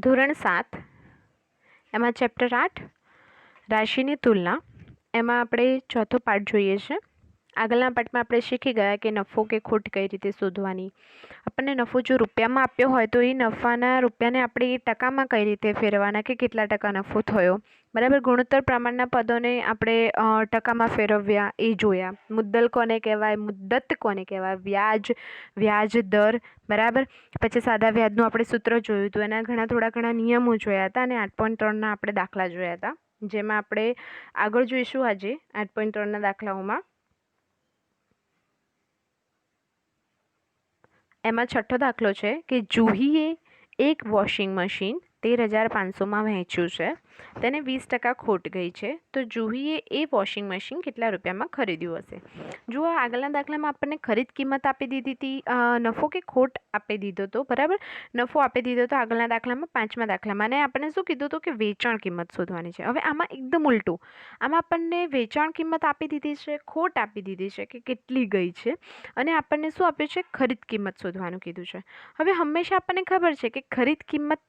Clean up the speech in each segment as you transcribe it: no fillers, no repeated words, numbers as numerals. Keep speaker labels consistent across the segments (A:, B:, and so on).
A: ધોરણ 7 એમાં ચેપ્ટર 8 રાશિની તુલના એમાં આપણે ચોથો પાઠ જોઈએ છે. આગળના પાઠમાં આપણે શીખી ગયા કે નફો કે ખોટ કઈ રીતે શોધવાની. આપણને નફો જો રૂપિયામાં આપ્યો હોય તો એ નફાના રૂપિયાને આપણે એ ટકામાં કઈ રીતે ફેરવવાના કે કેટલા ટકા નફો થયો. બરાબર. ગુણોત્તર પ્રમાણના પદોને આપણે ટકામાં ફેરવ્યા એ જોયા. મુદ્દલ કોને કહેવાય, મુદ્દત કોને કહેવાય, વ્યાજ દર. બરાબર. પછી સાદા વ્યાજનું આપણે સૂત્ર જોયું હતું. એના થોડા ઘણા નિયમો જોયા હતા અને 8.3ના આપણે દાખલા જોયા હતા, જેમાં આપણે આગળ જોઈશું આજે 8.3ના દાખલાઓમાં. એમાં છઠ્ઠો દાખલો છે કે જુહીએ એક વોશિંગ મશીન 13,500માં વહેંચ્યું છે, તેને 20% ખોટ ગઈ છે, તો જુહીએ એ વોશિંગ મશીન કેટલા રૂપિયામાં ખરીદ્યું હશે. જુઓ, આગળના દાખલામાં આપણને ખરીદ કિંમત આપી દીધી હતી, નફો કે ખોટ આપી દીધો હતો. બરાબર. નફો આપી દીધો હતો આગળના દાખલામાં, 5મા દાખલામાં. અને આપણને શું કીધું હતું કે વેચાણ કિંમત શોધવાની છે. હવે આમાં એકદમ ઉલટું, આમાં આપણને વેચાણ કિંમત આપી દીધી છે, ખોટ આપી દીધી છે કે કેટલી ગઈ છે, અને આપણને શું આપ્યું છે, ખરીદ કિંમત શોધવાનું કીધું છે. હવે હંમેશા આપણને ખબર છે કે ખરીદ કિંમત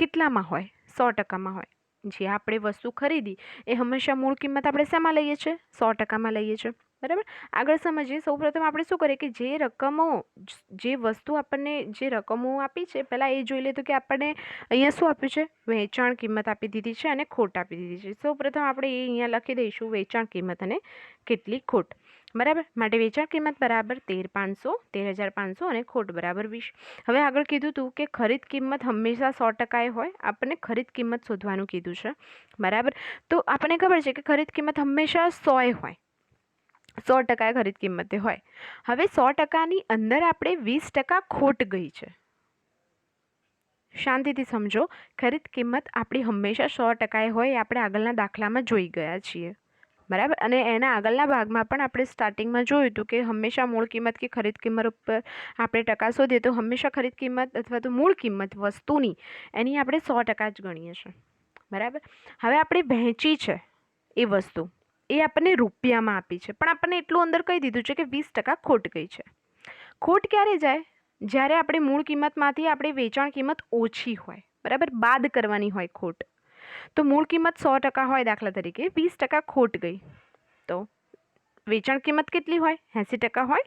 A: કેટલામાં હોય, 100%માં હોય. જે આપણે વસ્તુ ખરીદી એ હંમેશા મૂળ કિંમત આપણે શેમાં લઈએ છીએ, 100%માં લઈએ છીએ. બરાબર. આગળ સમજીએ. સૌપ્રથમ આપણે શું કરીએ કે જે વસ્તુ આપણને જે રકમો આપી છે પહેલાં એ જોઈ લેતું કે આપણને અહીંયા શું આપ્યું છે, વેચાણ કિંમત આપી દીધી છે અને ખોટ આપી દીધી છે. સૌપ્રથમ આપણે એ અહીંયા લખી દઈશું, વેચાણ કિંમત અને કેટલી ખોટ. બરાબર. માટે વેચાણ કિંમત બરાબર 13,500 અને ખોટ બરાબર 20. હવે આગળ કીધું હતું કે ખરીદ કિંમત હંમેશા 100%એ હોય. આપણને ખરીદ કિંમત શોધવાનું કીધું છે. બરાબર. તો આપણને ખબર છે કે ખરીદ કિંમત હંમેશા 100 હોય, 100% ખરીદ કિંમતે હોય. હવે 100%ની અંદર આપણે 20% ખોટ ગઈ છે. શાંતિથી સમજો. ખરીદ કિંમત આપણી હંમેશા 100%એ હોય, આપણે આગળના દાખલામાં જોઈ ગયા છીએ. બરાબર. અને એના આગળના ભાગમાં પણ આપણે સ્ટાર્ટિંગમાં જોયું હતું કે હંમેશા મૂળ કિંમત કે ખરીદ કિંમત ઉપર આપણે ટકા શોધીએ તો હંમેશા ખરીદ કિંમત અથવા તો મૂળ કિંમત વસ્તુની એની આપણે 100% જ ગણીએ છીએ. બરાબર. હવે આપણે વહેંચી છે એ વસ્તુ, એ આપણને રૂપિયામાં આપી છે, પણ આપણને એટલું અંદર કહી દીધું છે કે 20% ખોટ ગઈ છે. ખોટ ક્યારે જાય? જ્યારે આપણે મૂળ કિંમતમાંથી આપણે વેચાણ કિંમત ઓછી હોય. બરાબર. બાદ કરવાની હોય ખોટ. તો મૂળ કિંમત 100% હોય, દાખલા તરીકે 20% ખોટ ગઈ, તો વેચાણ કિંમત કેટલી હોય, 80% હોય.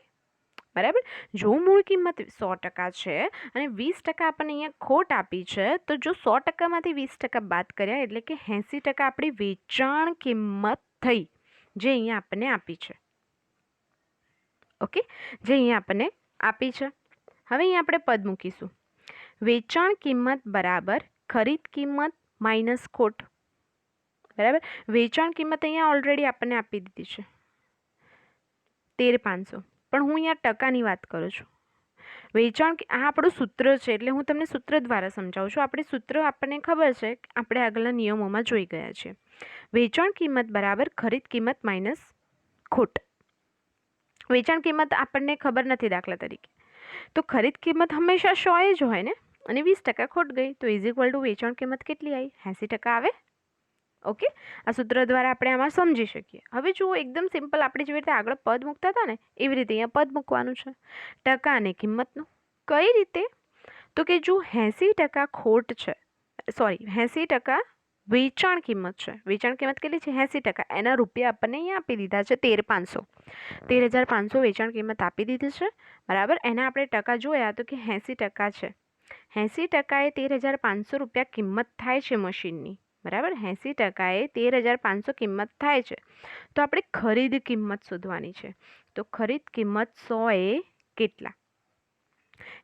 A: બરાબર. જો મૂળ કિંમત 100% છે અને 20% આપણને અહીંયા ખોટ આપી છે, તો જો 100%માંથી 20% બાદ કર્યા એટલે કે 80% આપણી વેચાણ કિંમત થઈ, જે અહીંયા આપણને આપી છે. ઓકે, જે અહીંયા આપણને આપી છે. હવે અહીંયા આપણે પદ મૂકીશું. વેચાણ કિંમત બરાબર ખરીદ કિંમત માઇનસ ખોટ. બરાબર. વેચાણ કિંમત અહીંયા ઓલરેડી આપણને આપી દીધી છે 13,500, પણ હું અહીંયા ટકાની વાત કરું છું. વેચાણ આ આપણું સૂત્ર છે, એટલે હું તમને સૂત્ર દ્વારા સમજાવું છું. આપણે સૂત્ર આપણને ખબર છે, આપણે આગળના નિયમોમાં જોઈ ગયા છીએ. વેચાણ કિંમત બરાબર ખરીદ કિંમત માઇનસ ખોટ. વેચાણ કિંમત આપણને ખબર નથી, દાખલા તરીકે, તો ખરીદ કિંમત હંમેશા 100 જ હોય ને, અને 20% ખોટ ગઈ, તો ઇઝ ઇક્વલ ટુ વેચાણ કિંમત કેટલી આવી, 80% આવે. ઓકે, આ સૂત્ર દ્વારા આપણે આમાં સમજી શકીએ. હવે જુઓ, એકદમ સિમ્પલ. આપણે જેવી રીતે આગળ પદ મૂકતા હતા ને એવી રીતે અહીંયા પદ મૂકવાનું છે, ટકા અને કિંમતનું. કઈ રીતે? તો કે જો 80% ખોટ છે, સોરી 80% વેચાણ કિંમત છે. વેચાણ કિંમત કેટલી છે, 80%. એના રૂપિયા આપણને અહીંયા આપી દીધા છે 13,500 વેચાણ કિંમત આપી દીધી છે. બરાબર. એના આપણે ટકા જોયા તો કે 80% છે. 80%એ 13,500 રૂપિયા કિંમત થાય છે મશીનની. બરાબર. 80%એ 13,500 કિંમત થાય છે. તો આપણે ખરીદ કિંમત શોધવાની છે. તો ખરીદ કિંમત 100 એ કેટલા?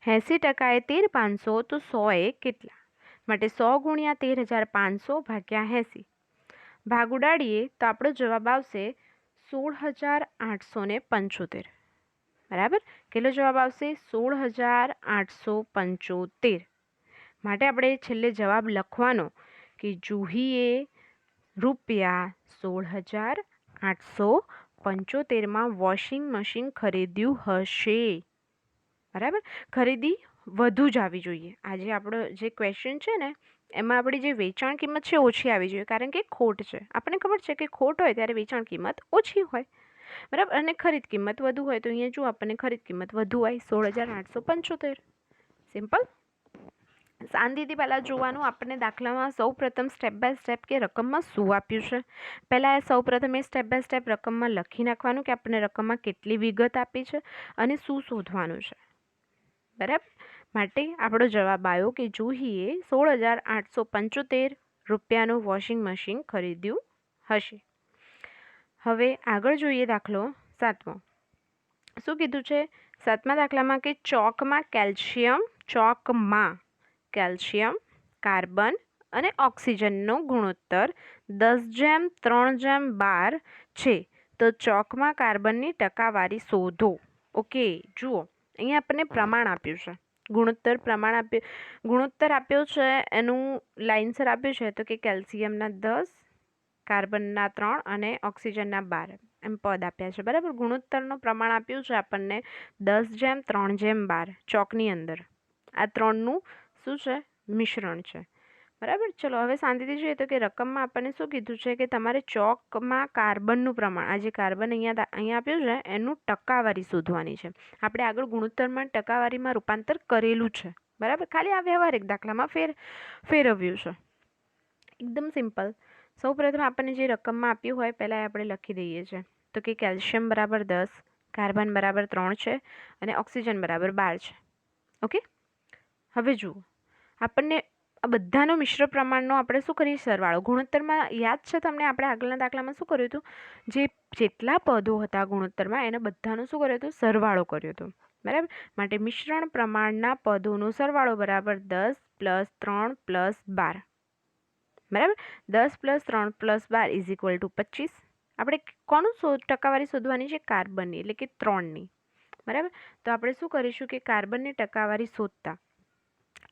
A: 80%એ 13,500, તો 100 એ કેટલા? માટે 100 ગુણ્યા 13,500 ભાગ્યા 80 ભાગ ઉડાડીએ તો આપણો જવાબ આવશે 16,875. બરાબર. કેટલો જવાબ આવશે? 16,875. માટે આપણે છેલ્લે જવાબ લખવાનો કે જુહીએ રૂપિયા 16,875માં વોશિંગ મશીન ખરીદ્યું હશે. બરાબર. ખરીદી વધુ જ આવી જોઈએ. આજે આપણો જે ક્વેશ્ચન છે ને એમાં આપણી જે વેચાણ કિંમત છે ઓછી આવી જોઈએ, કારણ કે ખોટ છે. આપણને ખબર છે કે ખોટ હોય ત્યારે વેચાણ કિંમત ઓછી હોય. બરાબર. અને ખરીદ કિંમત વધુ હોય, તો અહીંયા જો આપણને ખરીદ કિંમત વધુ આવી 16,875. સિમ્પલ. શાંતિથી પહેલાં જોવાનું આપણને દાખલામાં સૌ પ્રથમ સ્ટેપ બાય સ્ટેપ કે રકમમાં શું આપ્યું છે. પહેલાં સૌ પ્રથમ એ સ્ટેપ બાય સ્ટેપ રકમમાં લખી નાખવાનું કે આપણને રકમમાં કેટલી વિગત આપી છે અને શું શોધવાનું છે. બરાબર. માટે આપણો જવાબ આવ્યો કે જુહીએ 16,875 રૂપિયાનું વોશિંગ મશીન ખરીદ્યું હશે. હવે આગળ જોઈએ દાખલો 7મો. શું કીધું છે 7મા દાખલામાં કે ચોકમાં કેલ્શિયમ, કાર્બન અને ઓક્સિજનનો ગુણોત્તર 10:3:12 છે. તો ચોકમાં કાર્બનની ટકાવારી શોધો. ઓકે, જુઓ અહીંયા આપણને પ્રમાણ આપ્યું છે, ગુણોત્તર આપ્યો છે, એનું લાઇનસર આપ્યું છે તો કે કેલ્શિયમના 10, કાર્બનના 3 અને ઓક્સિજનના 12 એમ પદ આપ્યા છે. બરાબર. ગુણોત્તરનું પ્રમાણ આપ્યું છે આપણને 10:3:12 ચોકની અંદર. આ ત્રણનું શું છે? મિશ્રણ છે. બરાબર. ચલો હવે શાંતિથી જોઈએ તો કે રકમમાં આપણને શું કીધું છે કે તમારે ચોકમાં કાર્બનનું પ્રમાણ, આ જે કાર્બન અહીંયા આપ્યું છે એનું ટકાવારી શોધવાની છે. આપણે આગળ ગુણોત્તરમાં ટકાવારીમાં રૂપાંતર કરેલું છે. બરાબર. ખાલી આ વ્યવહારિક દાખલામાં ફેરવ્યું છે. એકદમ સિમ્પલ. સૌપ્રથમ આપણને જે રકમમાં આપ્યું હોય પહેલાં આપણે લખી દઈએ છીએ. તો કે કેલ્શિયમ બરાબર 10, કાર્બન બરાબર 3 છે અને ઓક્સિજન બરાબર 12 છે. ઓકે. હવે જુઓ આપણને આ બધાનો મિશ્ર પ્રમાણનો આપણે શું કરીએ? સરવાળો. ગુણોત્તરમાં યાદ છે તમને આપણે આગળના દાખલામાં શું કર્યું હતું? જેટલા પદો હતા ગુણોત્તરમાં એના બધાનો શું કર્યો હતો? સરવાળો કર્યો હતો. બરાબર. માટે મિશ્રણ પ્રમાણના પદોનો સરવાળો બરાબર 10 + 3 + 12. બરાબર. 10 + 3 + 12 = 25. આપણે કોનું ટકાવારી શોધવાની છે? કાર્બનની, એટલે કે 3ની. બરાબર. તો આપણે શું કરીશું કે કાર્બનની ટકાવારી શોધતા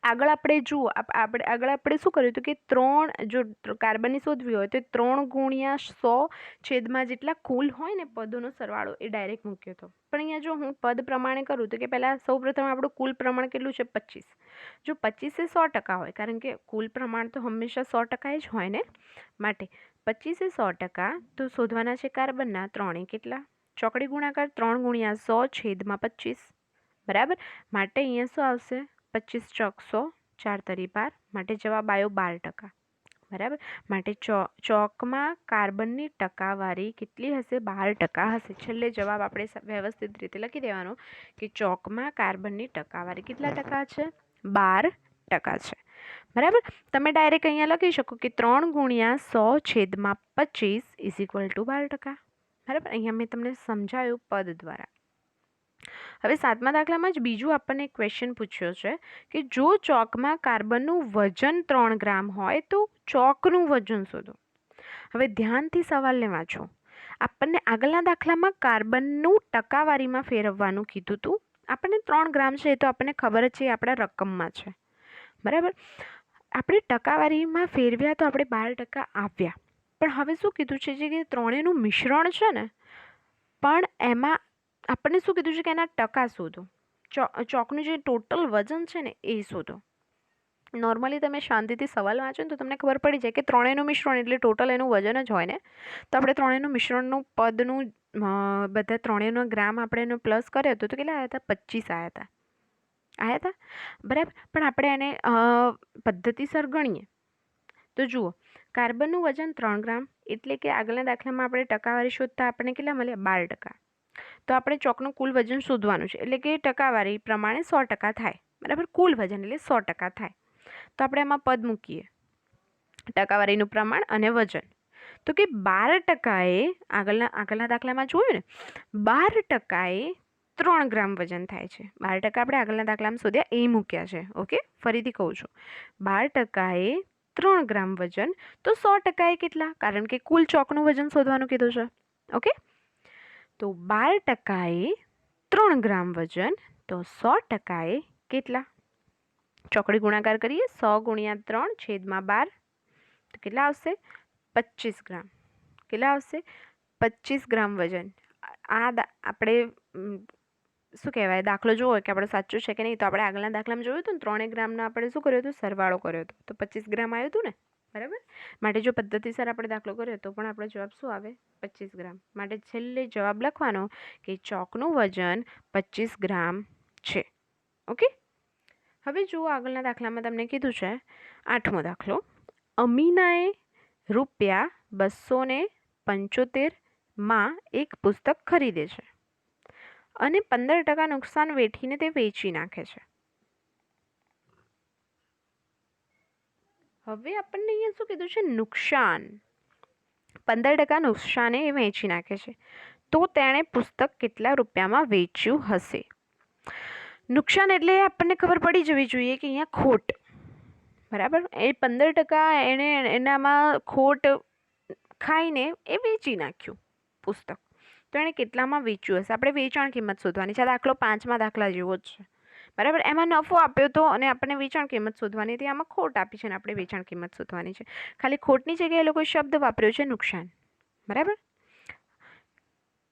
A: આગળ આપણે જુઓ આગળ આપણે શું કર્યું હતું કે 3 જો કાર્બનની શોધવી હોય તો 3 × 100 જેટલા કુલ હોય ને પદોનો સરવાળો એ ડાયરેક્ટ મૂક્યો હતો. પણ અહીંયા જો હું પદ પ્રમાણે કરું તો કે પહેલાં સૌપ્રથમ આપણું કુલ પ્રમાણ કેટલું છે? 25. જો 25 એ 100% હોય, કારણ કે કુલ પ્રમાણ તો હંમેશા 100% જ હોય ને, માટે 25 એ 100%. તો શોધવાના છે કાર્બનના 3 એ કેટલા? ચોકડી ગુણાકાર 3 × 100/25. બરાબર. માટે અહીંયા શું આવશે? 25 ચોક 100, 4 તરી 12. માટે જવાબ આવ્યો 12%. બરાબર. માટે ચોકમાં કાર્બનની ટકાવારી કેટલી હશે? 12% હશે. છેલ્લે જવાબ આપણે વ્યવસ્થિત રીતે લખી દેવાનો કે ચોકમાં કાર્બનની ટકાવારી કેટલા ટકા છે? 12% છે. બરાબર. તમે ડાયરેક્ટ અહીંયા લખી શકો કે 3 × 100/25 = 12%. બરાબર. અહીંયા મેં તમને સમજાવ્યું પદ દ્વારા. હવે 7મા દાખલામાં જ બીજું આપણને ક્વેશ્ચન પૂછ્યો છે કે જો ચોકમાં કાર્બનનું વજન 3 ગ્રામ હોય તો ચોકનું વજન શોધો. હવે ધ્યાનથી સવાલને વાંચો. આપણને આગળના દાખલામાં કાર્બનનું ટકાવારીમાં ફેરવવાનું કીધું હતું. આપણને 3 ગ્રામ છે એ તો આપણને ખબર જ છે, આપણા રકમમાં છે. બરાબર. આપણે ટકાવારીમાં ફેરવ્યા તો આપણે 12% આવ્યા. પણ હવે શું કીધું છે કે ત્રણેયનું મિશ્રણ છે ને, પણ એમાં આપણને શું કીધું છે કે એના ટકા શોધો. ચોકનું જે ટોટલ વજન છે ને એ શોધો. નોર્મલી તમે શાંતિથી સવાલ વાંચો ને તો તમને ખબર પડી જાય કે ત્રણેયનું મિશ્રણ એટલે ટોટલ એનું વજન જ હોય ને. તો આપણે ત્રણેયનું મિશ્રણનું પદનું બધા ત્રણેયનો ગ્રામ આપણે એનો પ્લસ કર્યો હતો તો કેટલા આવ્યા હતા? 25 આવ્યા હતા. બરાબર. પણ આપણે એને પદ્ધતિસર ગણીએ તો જુઓ કાર્બનનું વજન 3 ગ્રામ એટલે કે આગળના દાખલામાં આપણે ટકાવારી શોધતા આપણને કેટલા મળ્યા? 12%. તો આપણે ચોકનું કુલ વજન શોધવાનું છે એટલે કે ટકાવારી પ્રમાણે 100% થાય. બરાબર. કુલ વજન એટલે 100% થાય. તો આપણે એમાં પદ મૂકીએ ટકાવારીનું પ્રમાણ અને વજન. તો કે 12%એ આગળના દાખલામાં જોયું ને, 12%એ 3 ગ્રામ વજન થાય છે. 12% આપણે આગળના દાખલામાં શોધ્યા એ મૂક્યા છે. ઓકે. ફરીથી કહું છું, 12%એ 3 ગ્રામ વજન. તો 100%એ કેટલા? કારણ કે કુલ ચોકનું વજન શોધવાનું કીધું છે. ઓકે. તો 12%એ 3 ગ્રામ વજન. તો 100%એ કેટલા? ચોકડી ગુણાકાર કરીએ. 100 × 3/12. તો કેટલા આવશે? 25 ગ્રામ. કેટલા આવશે? 25 ગ્રામ વજન. આ આપણે શું કહેવાય દાખલો જોવો કે આપણો સાચો છે કે નહીં. તો આપણે આગળના દાખલામાં જોયું હતું ને 3 ગ્રામનો આપણે શું કર્યું હતું? સરવાળો કર્યો હતો. તો 25 ગ્રામ આવ્યું હતું ને. બરાબર. માટે જો પદ્ધતિસર આપણે દાખલો કર્યો તો પણ આપણો જવાબ શું આવે? 25 ગ્રામ. માટે છેલ્લે જવાબ લખવાનો કે ચોકનું વજન 25 ગ્રામ છે. ઓકે. હવે જુઓ આગળના દાખલામાં તમને કીધું છે 8મો દાખલો, અમીનાએ ₹275 એક પુસ્તક ખરીદે છે અને 15% નુકસાન વેઠીને તે વેચી નાખે છે. હવે આપણને અહીંયા શું કીધું છે? નુકસાન. 15% નુકસાને એ વેચી નાખે છે, તો તેણે પુસ્તક કેટલા રૂપિયામાં વેચ્યું હશે? નુકસાન એટલે આપણને ખબર પડી જવી જોઈએ કે અહીંયા ખોટ, બરાબર. એ 15% એણે એનામાં ખોટ ખાઈને એ વેચી નાખ્યું પુસ્તક, તો એણે કેટલામાં વેચ્યું હશે? આપણે વેચાણ કિંમત શોધવાની છે. દાખલો 5મા દાખલા જેવો જ છે, બરાબર. એમાં નફો આપ્યો તો અને આપણને વેચાણ કિંમત શોધવાની હતી, આમાં ખોટ આપી છે અને આપણે વેચાણ કિંમત શોધવાની છે. ખાલી ખોટની જગ્યાએ લોકોએ શબ્દ વાપર્યો છે નુકસાન, બરાબર.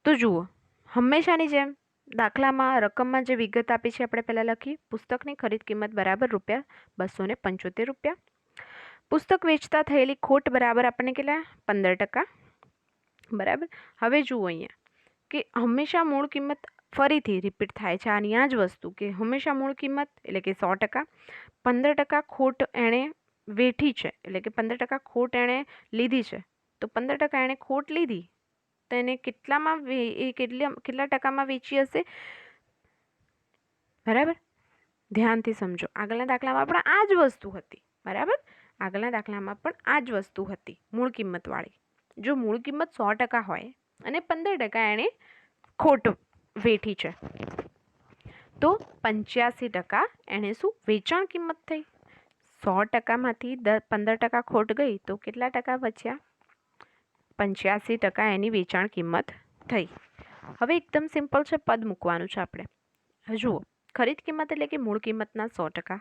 A: તો જુઓ, હંમેશાની જેમ દાખલામાં રકમમાં જે વિગત આપી છે આપણે પહેલાં લખી. પુસ્તકની ખરીદ કિંમત બરાબર ₹275. પુસ્તક વેચતા થયેલી ખોટ બરાબર આપણને કેટલા? 15%, બરાબર. હવે જુઓ અહીંયા કે હંમેશા મૂળ કિંમત ફરીથી રિપીટ થાય છે આની આ જ વસ્તુ, કે હંમેશા મૂળ કિંમત એટલે કે 100%, 15% ખોટ એણે વેઠી છે એટલે કે 15% ખોટ એણે લીધી છે, તો 15% એણે ખોટ લીધી તો એને કેટલામાં કેટલા ટકામાં વેચી હશે? બરાબર. ધ્યાનથી સમજો. આગળના દાખલામાં પણ આ જ વસ્તુ હતી, બરાબર. આગળના દાખલામાં પણ આ જ વસ્તુ હતી મૂળ કિંમતવાળી. જો મૂળ કિંમત 100% હોય અને 15% એણે ખોટ વેઠી છે, તો 85% એણે શું વેચાણ કિંમત થઈ? 100%માંથી 15% ખોટ ગઈ તો કેટલા ટકા બચ્યા? 85% એની વેચાણ કિંમત થઈ. હવે એકદમ સિમ્પલ છે, પદ મૂકવાનું છે આપણે. જુઓ, ખરીદ કિંમત એટલે કે મૂળ કિંમતના 100%,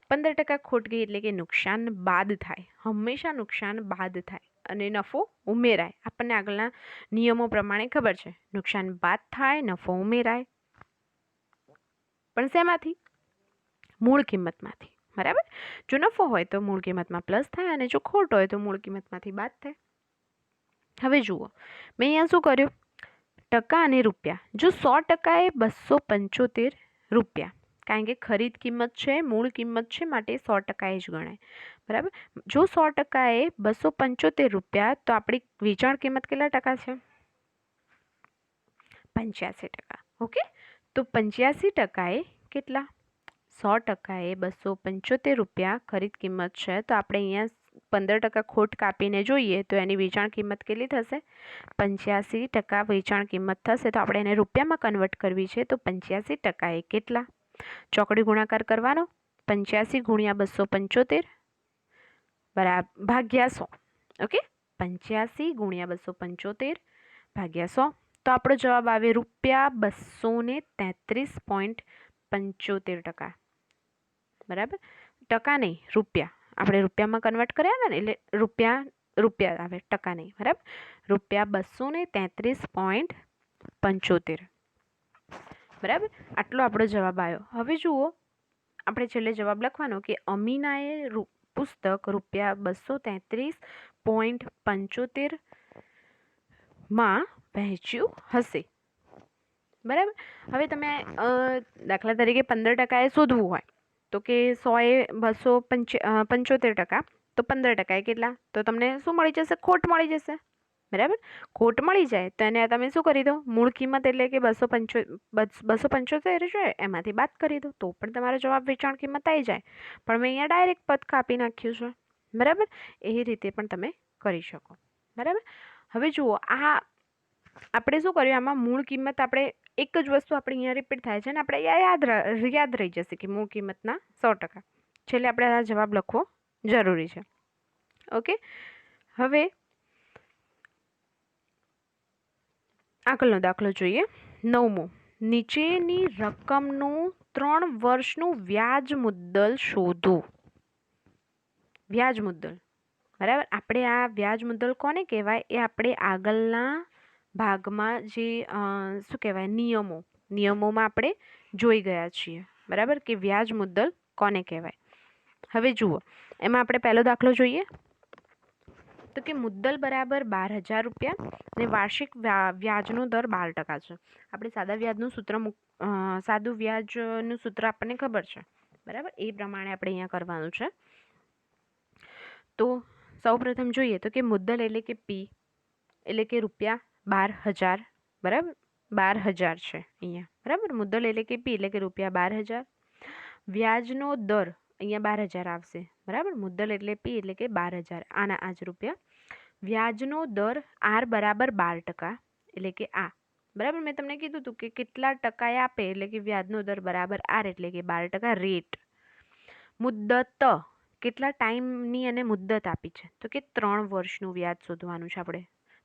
A: 15% ખોટ ગઈ એટલે કે નુકસાન બાદ થાય. હંમેશા નુકસાન બાદ થાય અને નફો ઉમેરાય. આપણને આગળના નિયમો પ્રમાણે ખબર છે, નુકસાન બાદ થાય, નફો ઉમેરાય. પણ શેમાંથી? મૂળ કિંમતમાંથી, બરાબર. જો નફો હોય તો મૂળ કિંમતમાં પ્લસ થાય અને જો ખોટ હોય તો મૂળ કિંમતમાંથી બાદ થાય. હવે જુઓ, મેં અહીંયા શું કર્યું? ટકા અને રૂપિયા. જો 100% એ ₹275, કારણ કે ખરીદ કિંમત છે, મૂળ કિંમત છે, માટે 100% જ ગણાય, બરાબર. જો 100% એ ₹275, તો આપણી વેચાણ કિંમત કેટલા ટકા છે? 85%. ઓકે. તો 85% એ કેટલા? 100% એ ₹275 ખરીદ કિંમત છે, તો આપણે અહીંયા 15% ખોટ કાપીને જોઈએ તો એની વેચાણ કિંમત કેટલી થશે? 85% વેચાણ કિંમત થશે. તો આપણે એને રૂપિયામાં કન્વર્ટ કરવી છે, તો 85% એ કેટલા? ચોકડી ગુણાકાર કરવાનો. 85 ગુણ્યા 275 બરાબર ભાગ્યા 100. ઓકે. 85 ગુણ્યા 275 ભાગ્યા 100. તો આપણો જવાબ આવે ₹233.75. બરાબર. ટકા નહીં, રૂપિયા. આપણે રૂપિયામાં કન્વર્ટ કર્યા ને એટલે રૂપિયા આવે, ટકા નહીં, બરાબર. ₹233.75, બરાબર. આટલો આપણો જવાબ આવ્યો. હવે જુઓ, આપણે છેલ્લે જવાબ લખવાનો કે અમીનાએ પુસ્તક ₹233.75 વહેંચ્યું હશે, બરાબર. હવે તમે દાખલા તરીકે 15% એ શોધવું હોય તો કે 100 એ 275%, તો 15% એ કેટલા? તો તમને શું મળી જશે? ખોટ મળી જશે, બરાબર. ખોટ મળી જાય તો એને તમે શું કરી દો? મૂળ કિંમત એટલે કે 275 છે એમાંથી બાદ કરી દો, તો પણ તમારો જવાબ વેચાણ કિંમત આવી જાય. પણ મેં અહીંયા ડાયરેક્ટ પદ કાપી નાખ્યું છે, બરાબર. એ રીતે પણ તમે કરી શકો, બરાબર. હવે જુઓ, આ આપણે શું કર્યું? આમાં મૂળ કિંમત આપણે એક જ વસ્તુ આપણે અહીંયા રિપીટ થાય છે ને આપણે યાદ રહી જશે કે મૂળ કિંમતના 100%. છેલ્લે આપણે આ જવાબ લખવો જરૂરી છે. ઓકે. હવે આગળનો દાખલો જોઈએ. 9મો, નીચેની રકમનું 3 વર્ષનું વ્યાજ મુદ્દલ શોધો. વ્યાજ મુદ્દલ, બરાબર. આપણે આ વ્યાજ મુદ્દલ કોને કહેવાય? એ આપણે આગળના ભાગમાં જે શું કહેવાય નિયમોમાં આપણે જોઈ ગયા છીએ, બરાબર, કે વ્યાજ મુદ્દલ કોને કહેવાય. હવે જુઓ, એમાં આપણે પહેલો દાખલો જોઈએ તો કે મુદ્દલ બરાબર ₹12,000 અને વાર્ષિક વ્યાજનો દર 12% છે. આપણે સાદું વ્યાજનું સૂત્ર આપણને ખબર છે, બરાબર, એ પ્રમાણે આપણે અહીંયા કરવાનું છે. તો સૌપ્રથમ જોઈએ તો કે મુદ્દલ એટલે કે પી એટલે કે ₹12,000. બરાબર, 12,000 છે અહીંયા. બરાબર, મુદ્દલ એટલે કે પી એટલે કે ₹12,000. વ્યાજનો દર અહીંયા 12,000 આવશે. બરાબર, મુદ્દલ એટલે પી એટલે કે 12,000, આના આ જ રૂપિયા. વ્યાજનો દર આર બરાબર 12% એટલે કે આ. બરાબર, મેં તમને કીધું હતું કે કેટલા ટકાએ આપે એટલે કે વ્યાજનો દર બરાબર આર એટલે કે 12% રેટ. મુદ્દત કેટલા ટાઈમની અને મુદ્દત આપી છે તો કે 3 વર્ષનું વ્યાજ શોધવાનું છે આપણે.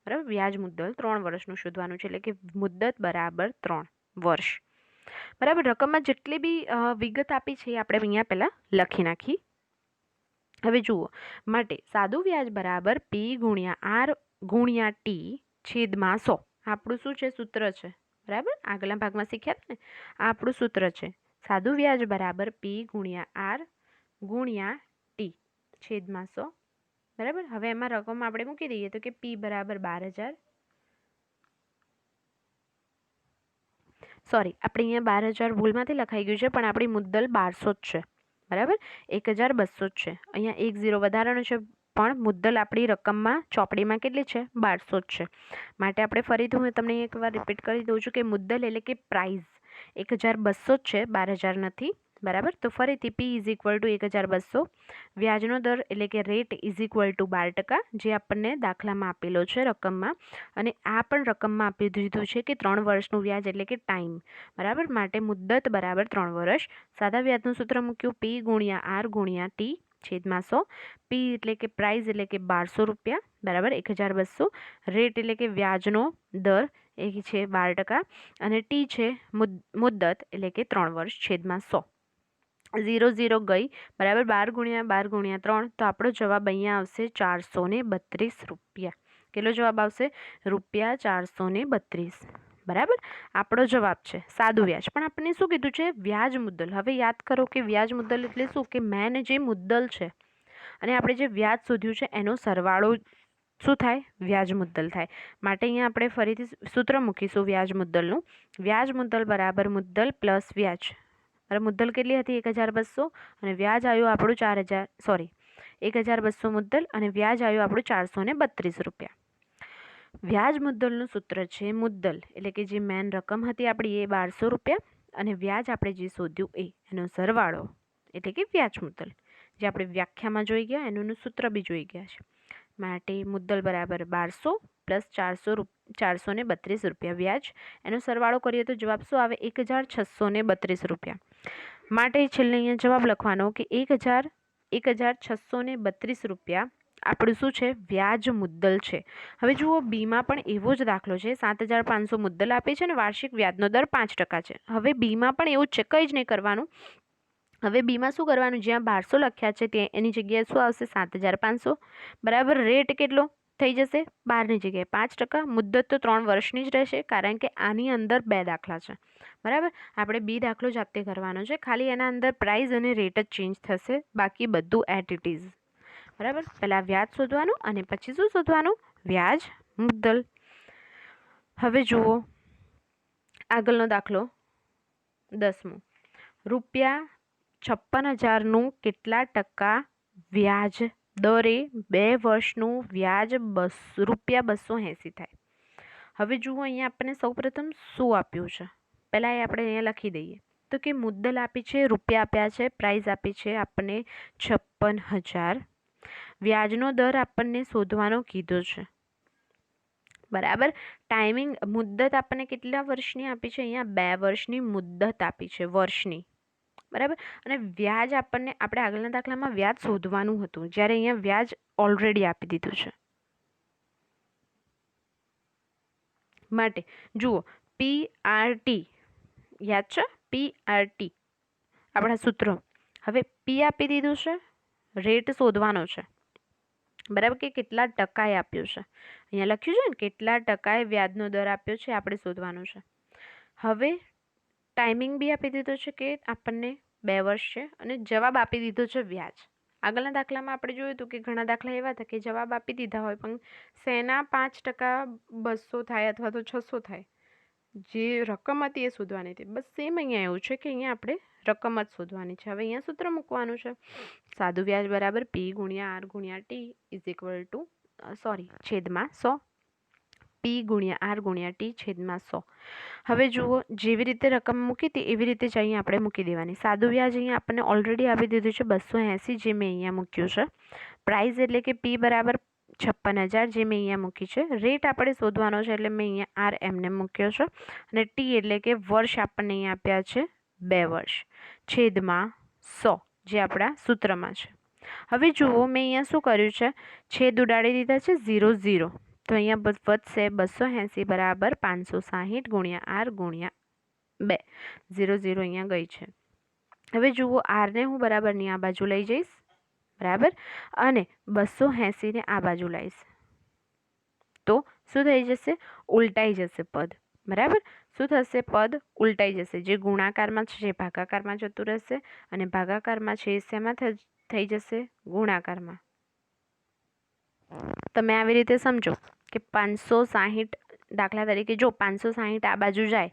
A: બરાબર, વ્યાજ મુદ્દલ 3 વર્ષનું શોધવાનું છે એટલે કે મુદ્દત બરાબર 3 વર્ષ. બરાબર, રકમમાં જેટલી બી વિગત આપી છે એ આપણે અહીંયા પહેલાં લખી નાખી. હવે જુઓ, માટે સાદું વ્યાજ બરાબર પી ગુણ્યા આર ગુણ્યા ટી છેદમાં 100. આપણું શું છે? સૂત્ર છે. બરાબર, આગલા ભાગમાં શીખ્યા હતા ને, આ આપણું સૂત્ર છે. સાદું વ્યાજ બરાબર પી ગુણ્યા આર ગુણ્યા ટી છેદમાં 100. બરાબર, હવે એમાં રકમ આપણે મૂકી દઈએ તો કે પી બરાબર 12,000. સોરી, આપણે અહીંયા 12,000 ભૂલમાંથી લખાઈ ગયું છે, પણ આપણી મુદ્દલ 1200 જ છે. બરાબર, 1,200 જ છે. અહીંયા 1 0 વધારાનો છે, પણ મુદ્દલ આપણી રકમમાં ચોપડીમાં કેટલી છે? 1200 જ છે. માટે આપણે ફરીથી હું તમને એકવાર રિપીટ કરી દઉં છું કે મુદ્દલ એટલે કે પ્રાઇઝ 1,200 જ છે, 12,000 નથી. બરાબર, તો ફરીથી પી ઇઝ ઇક્વલ ટુ 1,200. વ્યાજનો દર એટલે કે રેટ ઇઝ ઇક્વલ ટુ 12%, જે આપણને દાખલામાં આપેલો છે રકમમાં, અને આ પણ રકમમાં આપી દીધું છે કે 3 વર્ષનું વ્યાજ એટલે કે ટાઈમ. બરાબર, માટે મુદ્દત બરાબર 3 વર્ષ. સાદા વ્યાજનું સૂત્ર મૂક્યું પી ગુણ્યા આર ગુણ્યા ટી છેદમાં 100. પી એટલે કે પ્રાઇઝ એટલે કે 1200 રૂપિયા. બરાબર, 1,200. રેટ એટલે કે વ્યાજનો દર એ છે 12%, અને ટી છે મુદ્દત એટલે કે 3 વર્ષ છેદમાં 100. 0 0 ગઈ. બરાબર, 12 ગુણ્યા 12 ગુણ્યા 3, તો આપણો જવાબ અહીંયા આવશે 432 રૂપિયા. કેટલો જવાબ આવશે? ₹432. બરાબર, આપણો જવાબ છે સાદું વ્યાજ. પણ આપણને શું કીધું છે? વ્યાજ મુદ્દલ. હવે યાદ કરો કે વ્યાજ મુદ્દલ એટલે શું? કે મેન જે મુદ્દલ છે અને આપણે જે વ્યાજ શોધ્યું છે એનો સરવાળો શું થાય? વ્યાજ મુદ્દલ થાય. માટે અહીંયા આપણે ફરીથી સૂત્ર મૂકીશું વ્યાજ મુદ્દલનું. વ્યાજ મુદ્દલ બરાબર મુદ્દલ પ્લસ વ્યાજ. બરાબર, મુદ્દલ કેટલી હતી? 1,200, અને વ્યાજ આવ્યું આપણું 4,000. સોરી, 1,200 મુદ્દલ અને વ્યાજ આવ્યું આપણું 432 રૂપિયા. વ્યાજ મુદ્દલનું સૂત્ર છે મુદ્દલ એટલે કે જે મેન રકમ હતી આપણી એ 1200 રૂપિયા, અને વ્યાજ આપણે જે શોધ્યું એનો સરવાળો એટલે કે વ્યાજ મુદ્દલ, જે આપણે વ્યાખ્યામાં જોઈ ગયા એનું સૂત્ર બી જોઈ ગયા છે. માટે મુદ્દલ બરાબર 1200 પ્લસ 432 રૂપિયા વ્યાજ, એનો સરવાળો કરીએ તો જવાબ શું આવે? 1,632 રૂપિયા. માટે છેલ્લે અહીંયા જવાબ લખવાનો કે 1,632 રૂપિયા આપણું શું છે? વ્યાજ મુદ્દલ છે. હવે જુઓ, બીમાં પણ એવો જ દાખલો છે. 7,500 મુદ્દલ આપે છે અને વાર્ષિક વ્યાજનો દર 5% છે. હવે બીમાં પણ એવું જ છે, કંઈ જ નહીં કરવાનું. હવે બીમાં શું કરવાનું? જ્યાં 1200 લખ્યા છે ત્યાં એની જગ્યાએ શું આવશે? 7,500. બરાબર, રેટ કેટલો થઈ જશે? 12ની જગ્યાએ 5%. મુદ્દત તો 3 વર્ષની જ રહેશે, કારણ કે આની અંદર 2 દાખલા છે. બરાબર, આપણે બી દાખલો જાતે કરવાનો છે, ખાલી એના અંદર પ્રાઇઝ અને રેટ જ ચેન્જ થશે, બાકી બધું એટ ઇટ ઇઝ. બરાબર, પહેલાં વ્યાજ શોધવાનું અને પછી શું શોધવાનું? વ્યાજ મુદ્દલ. હવે જુઓ આગળનો દાખલો 10મો. ₹56,000નું કેટલા ટકા વ્યાજ દરે 2 વર્ષનું વ્યાજ ₹280 થાય? હવે જુઓ, અહીંયા આપણને સૌપ્રથમ શું આપ્યું છે પહેલાં એ આપણે અહીંયા લખી દઈએ. તો કે મુદ્દલ આપી છે, રૂપિયા આપ્યા છે, પ્રાઇઝ આપી છે આપણને 56,000. વ્યાજનો દર આપણને શોધવાનો કીધો છે. બરાબર, ટાઈમિંગ મુદ્દત આપણને કેટલા વર્ષની આપી છે? અહીંયા 2 વર્ષની મુદ્દત આપી છે, વર્ષની. બરાબર, અને વ્યાજ આપણને આપણે આગળના દાખલામાં વ્યાજ શોધવાનું હતું, જ્યારે અહીંયા વ્યાજ ઓલરેડી આપી દીધું છે. માટે જુઓ, PRT યાદ છે? PRT આપણા સૂત્રો. હવે પી આપી દીધું છે, રેટ શોધવાનો છે. બરાબર, કે કેટલા ટકાએ આપ્યું છે? અહીંયા લખ્યું છે ને કેટલા ટકાએ વ્યાજનો દર આપ્યો છે, આપણે શોધવાનું છે. હવે ટાઈમિંગ બી આપી દીધો છે કે આપણને 2 વર્ષ છે, અને જવાબ આપી દીધો છે વ્યાજ. આગળના દાખલામાં આપણે જોયું હતું કે ઘણા દાખલા એવા હતા કે જવાબ આપી દીધા હોય પણ શેના 5% 200 થાય અથવા તો 600 થાય, જે રકમ હતી એ શોધવાની હતી. બસ સેમ અહીંયા એવું છે કે અહીંયા આપણે રકમ જ શોધવાની છે. હવે અહીંયા સૂત્ર મૂકવાનું છે. સાદું વ્યાજ બરાબર P ગુણ્યા R ગુણ્યા T ઇઝ ઇક્વલ ટુ છેદમાં 100. P ગુણ્યા R ગુણ્યા T છેદમાં 100. હવે જુઓ, જેવી રીતે રકમ મૂકી હતી એવી રીતે જ અહીંયા આપણે મૂકી દેવાની. સાદું વ્યાજ અહીંયા આપણને ઓલરેડી આપી દીધું છે 280, જે મેં અહીંયા મૂક્યું છે. પ્રાઇસ એટલે કે P બરાબર 56,000, જે મેં અહીંયા મૂકી છે. રેટ આપણે શોધવાનો છે એટલે મેં અહીંયા R એમને મૂક્યો છે. અને T એટલે કે વર્ષ આપણને અહીંયા આપ્યા છે 2 વર્ષ છેદમાં 100, જે આપણા સૂત્રમાં છે. હવે જુઓ, મેં અહીંયા શું કર્યું છે, છેદ ઉડાડી દીધા છે 0 0. તો અહીંયા વધશે 280 બરાબર 560 ગુણ્યા R ગુણ્યા 2. 0 0 અહીંયા ગઈ છે. હવે જુઓ, આરને હું બરાબરની આ બાજુ લઈ જઈશ, બરાબર, અને 280ને આ બાજુ લઈશ તો શું થઈ જશે, ઉલટાઈ જશે પદ, બરાબર. શું થશે, પદ ઉલટાઈ જશે. જે ગુણાકારમાં છે જે ભાગાકારમાં જતું રહેશે, અને ભાગાકારમાં છે એ શેમાં થઈ જશે, ગુણાકારમાં. તમે આવી રીતે સમજો કે 560, દાખલા તરીકે જો 560 આ બાજુ જાય,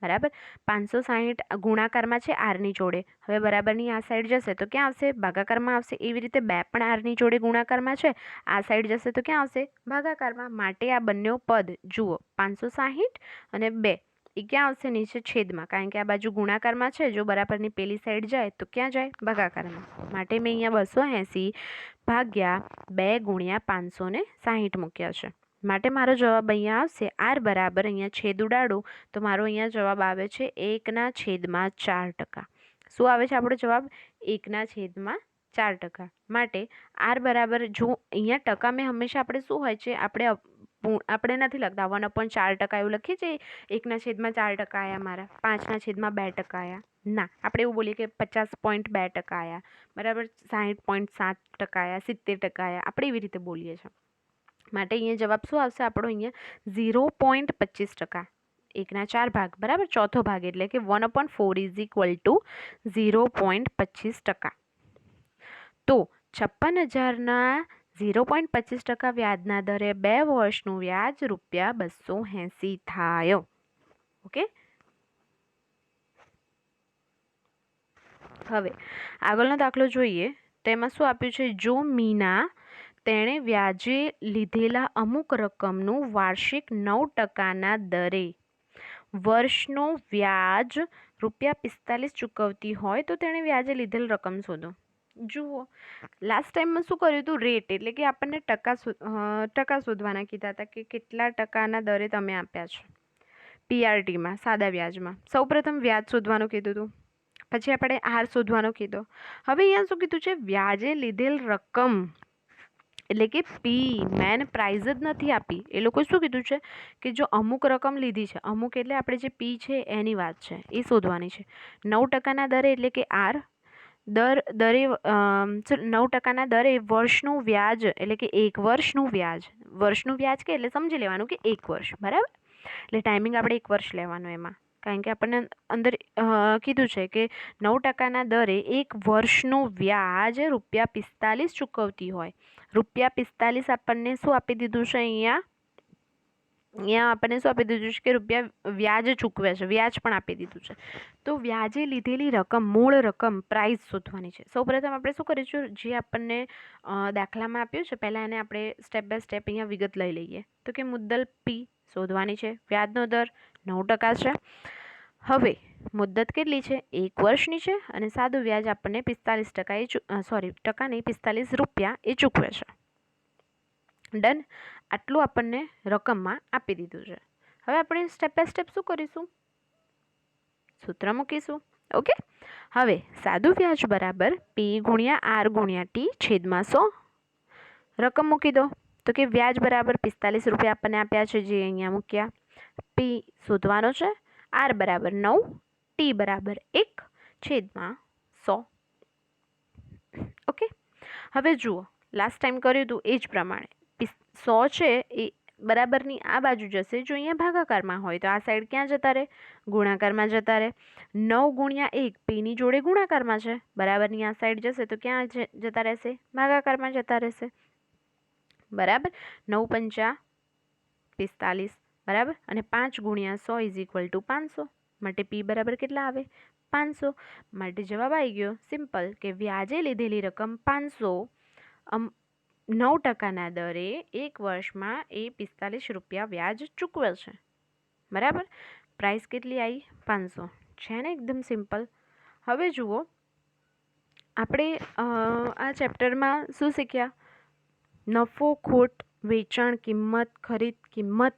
A: બરાબર, 560 ગુણાકારમાં છે આરની જોડે. હવે બરાબરની આ સાઈડ જશે તો ક્યાં આવશે, ભાગાકારમાં આવશે. એવી રીતે 2 પણ આરની જોડે ગુણાકારમાં છે, આ સાઈડ જશે તો ક્યાં આવશે, ભાગાકારમાં. માટે આ બંને પદ જુઓ, 560 અને 2 એ ક્યાં આવશે, નીચે છેદમાં, કારણ કે આ બાજુ ગુણાકારમાં છે. જો બરાબરની પેલી સાઈડ જાય તો ક્યાં જાય, ભાગાકારમાં. માટે મેં અહીંયા 280 ભાગ્યા 2 ગુણ્યા 560 મૂક્યા છે. માટે મારો જવાબ અહીંયા આવશે R બરાબર, અહીંયા છેદ ઉડાડો તો મારો અહીંયા જવાબ આવે છે 1/4%. શું આવે છે આપણો જવાબ, 1/4%. માટે R બરાબર, જો અહીંયા ટકા મેં હંમેશા આપણે શું હોય છે, આપણે નથી લખતા 1/4% એવું લખીએ છીએ, 1/4% આવ્યા મારા, 5/2% આવ્યા. ના, આપણે એવું બોલીએ કે 50.2% આવ્યા, બરાબર, 60.7% આવ્યા, 70% આવ્યા, આપણે એવી રીતે બોલીએ છીએ. માટે અહીંયા જવાબ શું આવશે આપણો, અહીંયા 0.25%, 1/4 ભાગ, બરાબર, ચોથો ભાગ એટલે કે 1/4 ઇઝ ઇક્વલ ટુ 0.25%. તો 56,000ના 0.25% વ્યાજના દરે 2 વર્ષનું વ્યાજ ₹280 થાય. ઓકે, હવે આગળનો દાખલો જોઈએ. તેમાં શું આપ્યું છે, જો મીના તેણે વ્યાજે લીધેલા અમુક રકમનું વાર્ષિક 9%ના દરે વર્ષનો વ્યાજ ₹45 ચૂકવતી હોય તો તેણે વ્યાજે લીધેલ રકમ શોધો. જુઓ, લાસ્ટ ટાઈમમાં શું કર્યું હતું, રેટ એટલે કે આપણને ટકા શોધવાના કીધા હતા કે કેટલા ટકાના દરે તમે આપ્યા છે. PRTમાં સાદા વ્યાજમાં સૌપ્રથમ વ્યાજ શોધવાનું કીધું હતું, પછી આપણે આર શોધવાનો કીધો. હવે અહીંયા શું કીધું છે, વ્યાજે લીધેલ રકમ એટલે કે પી, મેન પ્રાઇઝ જ નથી આપી. એ લોકોએ શું કીધું છે કે જો અમુક રકમ લીધી છે, અમુક એટલે આપણે જે પી છે એની વાત છે, એ શોધવાની છે. 9%ના દરે એટલે કે આર, દરે 9%ના દરે વર્ષનું વ્યાજ એટલે કે 1 વર્ષનું વ્યાજ કે એટલે સમજી લેવાનું કે 1 વર્ષ, બરાબર. એટલે ટાઈમિંગ આપણે 1 વર્ષ લેવાનું એમાં, કારણ કે આપણને અંદર કીધું છે કે 9%ના દરે 1 વર્ષનું વ્યાજ ₹45 ચૂકવતી હોય. ₹45 આપણને શું આપી દીધું છે, અહીંયા આપણને શું આપી દીધું છે કે વ્યાજ ચૂકવે છે, વ્યાજ પણ આપી દીધું છે. તો વ્યાજે લીધેલી રકમ, મૂળ રકમ, પ્રાઇસ શોધવાની છે. સૌપ્રથમ આપણે શું કરીશું, જે આપણને દાખલામાં આપ્યું છે પહેલાં એને આપણે સ્ટેપ બાય સ્ટેપ અહીંયા વિગત લઈ લઈએ. તો કે મુદ્દલ પી શોધવાની છે, વ્યાજનો દર 9% છે. હવે મુદ્દત કેટલી છે, 1 વર્ષની છે, અને સાદું વ્યાજ આપણને 45% ટકા નહીં, ₹45 એ ચૂકવે છે. ડન. આટલું આપણને રકમમાં આપી દીધું છે. હવે આપણે સ્ટેપ બાય સ્ટેપ શું કરીશું, સૂત્ર મૂકીશું. ઓકે, હવે સાદું વ્યાજ બરાબર P ગુણ્યા R ગુણ્યા T છેદમાં 100. રકમ મૂકી દો. તો કે વ્યાજ બરાબર ₹45 આપણને આપ્યા છે, જે અહીંયા મૂક્યા. P શોધવાનો છે, R બરાબર 9, T બરાબર 1 છેદમાં 100. ઓકે, હવે જુઓ, લાસ્ટ ટાઈમ કર્યું હતું એ જ પ્રમાણે 100 છે એ બરાબરની આ બાજુ જશે. જો અહીંયા ભાગાકારમાં હોય તો આ સાઈડ ક્યાં જતા રહે, ગુણાકારમાં જતા રહે. 9 ગુણ્યા 1 Pની જોડે ગુણાકારમાં છે, બરાબરની આ સાઈડ જશે તો ક્યાં જતા રહેશે, ભાગાકારમાં જતા રહેશે, બરાબર. 9 × 5 = 45, બરાબર, અને 5 ગુણ્યા 100 ઇઝ ઇક્વલ ટુ 500, માટે પી બરાબર કેટલા આવે? 500. માટે જવાબ આવી ગયો સિમ્પલ કે વ્યાજે લીધેલી રકમ 500 9% દરે 1 વર્ષમાં એ 45 રૂપિયા વ્યાજ ચૂકવે છે. બરાબર, પ્રાઇસ કેટલી આવી? 500. છે ને એકદમ સિમ્પલ. હવે જુઓ, આપણે આ ચેપ્ટરમાં શું શીખ્યા? નફો, ખોટ, વેચાણ કિંમત, ખરીદ કિંમત.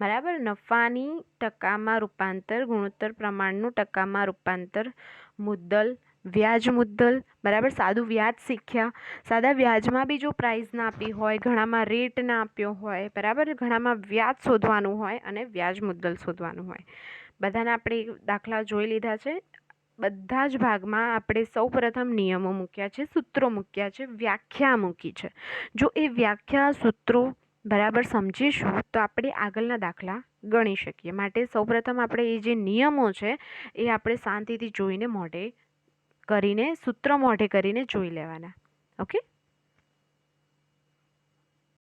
A: બરાબર, નફાની ટકામાં રૂપાંતર, ગુણોત્તર પ્રમાણનું ટકામાં રૂપાંતર, મુદ્દલ, વ્યાજ મુદ્દલ. બરાબર, સાદું વ્યાજ શીખ્યા. સાદા વ્યાજમાં બી જો પ્રાઇસ ના આપી હોય, ઘણામાં રેટ ના આપ્યો હોય, બરાબર, ઘણામાં વ્યાજ શોધવાનું હોય અને વ્યાજ મુદ્દલ શોધવાનું હોય. બધાના આપણે દાખલા જોઈ લીધા છે. બધા જ ભાગમાં આપણે સૌપ્રથમ નિયમો મૂક્યા છે, સૂત્રો મૂક્યા છે, વ્યાખ્યા મૂકી છે. જો એ વ્યાખ્યા, સૂત્રો બરાબર સમજીશું તો આપણે આગળના દાખલા ગણી શકીએ. માટે સૌપ્રથમ આપણે એ જે નિયમો છે એ આપણે શાંતિથી જોઈને મોઢે કરીને, સૂત્ર મોઢે કરીને જોઈ લેવાના. ઓકે.